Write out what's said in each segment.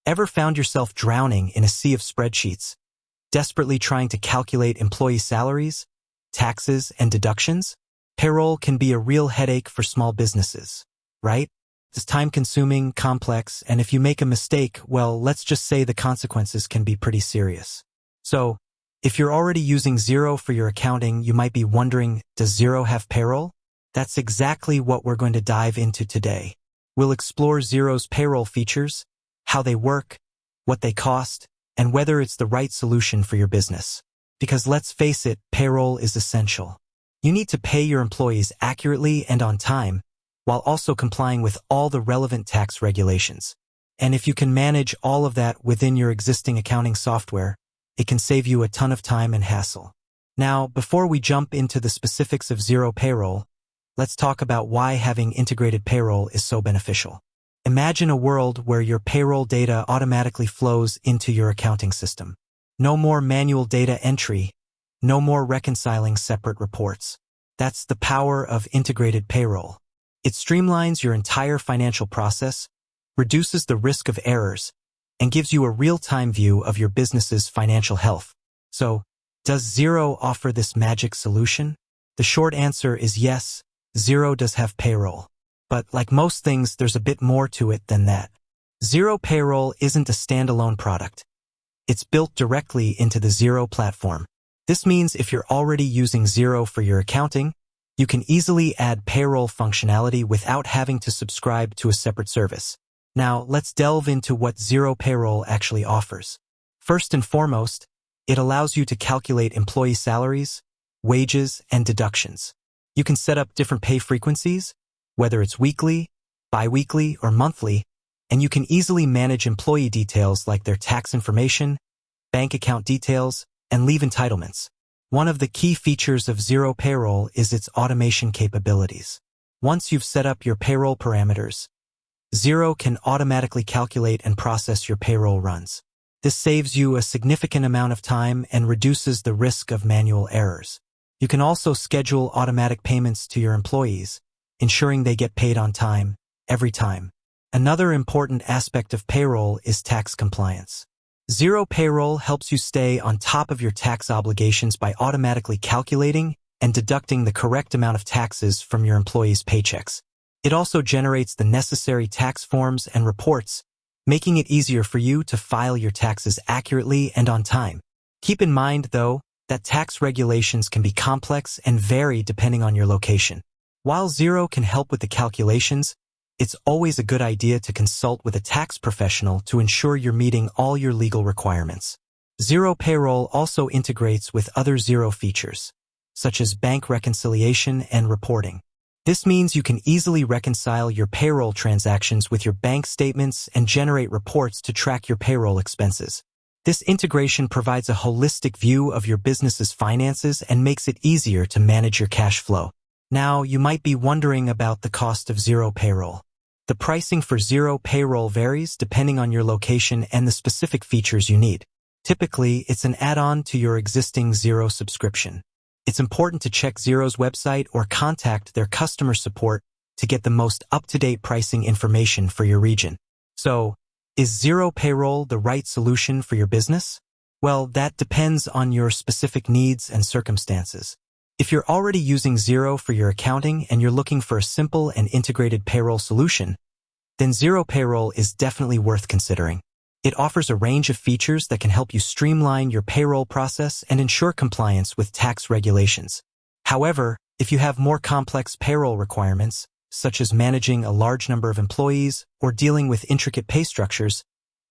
Ever found yourself drowning in a sea of spreadsheets, desperately trying to calculate employee salaries, taxes, and deductions? Payroll can be a real headache for small businesses, right? It's time-consuming, complex, and if you make a mistake, well, let's just say the consequences can be pretty serious. So, if you're already using Xero for your accounting, you might be wondering, does Xero have payroll? That's exactly what we're going to dive into today. We'll explore Xero's payroll features, how they work, what they cost, and whether it's the right solution for your business. Because let's face it, payroll is essential. You need to pay your employees accurately and on time, while also complying with all the relevant tax regulations. And if you can manage all of that within your existing accounting software, it can save you a ton of time and hassle. Now, before we jump into the specifics of Xero payroll, let's talk about why having integrated payroll is so beneficial. Imagine a world where your payroll data automatically flows into your accounting system. No more manual data entry, no more reconciling separate reports. That's the power of integrated payroll. It streamlines your entire financial process, reduces the risk of errors, and gives you a real-time view of your business's financial health. So, does Xero offer this magic solution? The short answer is yes, Xero does have payroll. But like most things, there's a bit more to it than that. Xero Payroll isn't a standalone product. It's built directly into the Xero platform. This means if you're already using Xero for your accounting, you can easily add payroll functionality without having to subscribe to a separate service. Now, let's delve into what Xero Payroll actually offers. First and foremost, it allows you to calculate employee salaries, wages, and deductions. You can set up different pay frequencies, whether it's weekly, bi-weekly, or monthly, and you can easily manage employee details like their tax information, bank account details, and leave entitlements. One of the key features of Xero Payroll is its automation capabilities. Once you've set up your payroll parameters, Xero can automatically calculate and process your payroll runs. This saves you a significant amount of time and reduces the risk of manual errors. You can also schedule automatic payments to your employees, ensuring they get paid on time, every time. Another important aspect of payroll is tax compliance. Xero Payroll helps you stay on top of your tax obligations by automatically calculating and deducting the correct amount of taxes from your employees' paychecks. It also generates the necessary tax forms and reports, making it easier for you to file your taxes accurately and on time. Keep in mind, though, that tax regulations can be complex and vary depending on your location. While Xero can help with the calculations, it's always a good idea to consult with a tax professional to ensure you're meeting all your legal requirements. Xero Payroll also integrates with other Xero features, such as bank reconciliation and reporting. This means you can easily reconcile your payroll transactions with your bank statements and generate reports to track your payroll expenses. This integration provides a holistic view of your business's finances and makes it easier to manage your cash flow. Now, you might be wondering about the cost of Xero Payroll. The pricing for Xero Payroll varies depending on your location and the specific features you need. Typically, it's an add-on to your existing Xero subscription. It's important to check Xero's website or contact their customer support to get the most up-to-date pricing information for your region. So, is Xero Payroll the right solution for your business? Well, that depends on your specific needs and circumstances. If you're already using Xero for your accounting and you're looking for a simple and integrated payroll solution, then Xero Payroll is definitely worth considering. It offers a range of features that can help you streamline your payroll process and ensure compliance with tax regulations. However, if you have more complex payroll requirements, such as managing a large number of employees or dealing with intricate pay structures,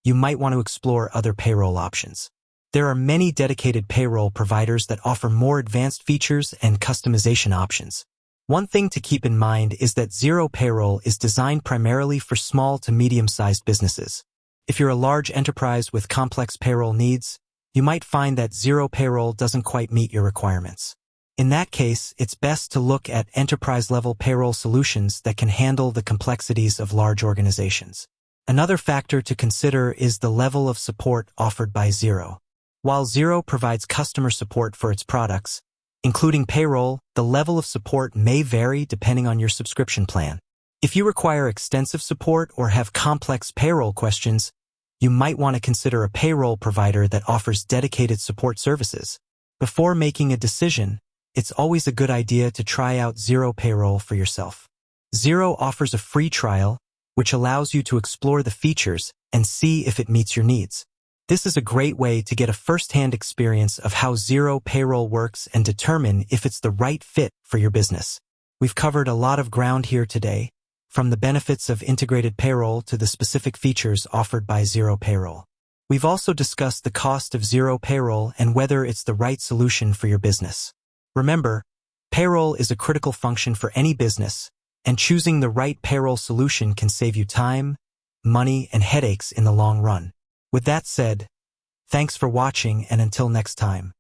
you might want to explore other payroll options. There are many dedicated payroll providers that offer more advanced features and customization options. One thing to keep in mind is that Xero Payroll is designed primarily for small to medium-sized businesses. If you're a large enterprise with complex payroll needs, you might find that Xero Payroll doesn't quite meet your requirements. In that case, it's best to look at enterprise-level payroll solutions that can handle the complexities of large organizations. Another factor to consider is the level of support offered by Xero. While Xero provides customer support for its products, including payroll, the level of support may vary depending on your subscription plan. If you require extensive support or have complex payroll questions, you might want to consider a payroll provider that offers dedicated support services. Before making a decision, it's always a good idea to try out Xero Payroll for yourself. Xero offers a free trial, which allows you to explore the features and see if it meets your needs. This is a great way to get a first-hand experience of how Xero Payroll works and determine if it's the right fit for your business. We've covered a lot of ground here today, from the benefits of integrated payroll to the specific features offered by Xero Payroll. We've also discussed the cost of Xero Payroll and whether it's the right solution for your business. Remember, payroll is a critical function for any business, and choosing the right payroll solution can save you time, money, and headaches in the long run. With that said, thanks for watching, and until next time.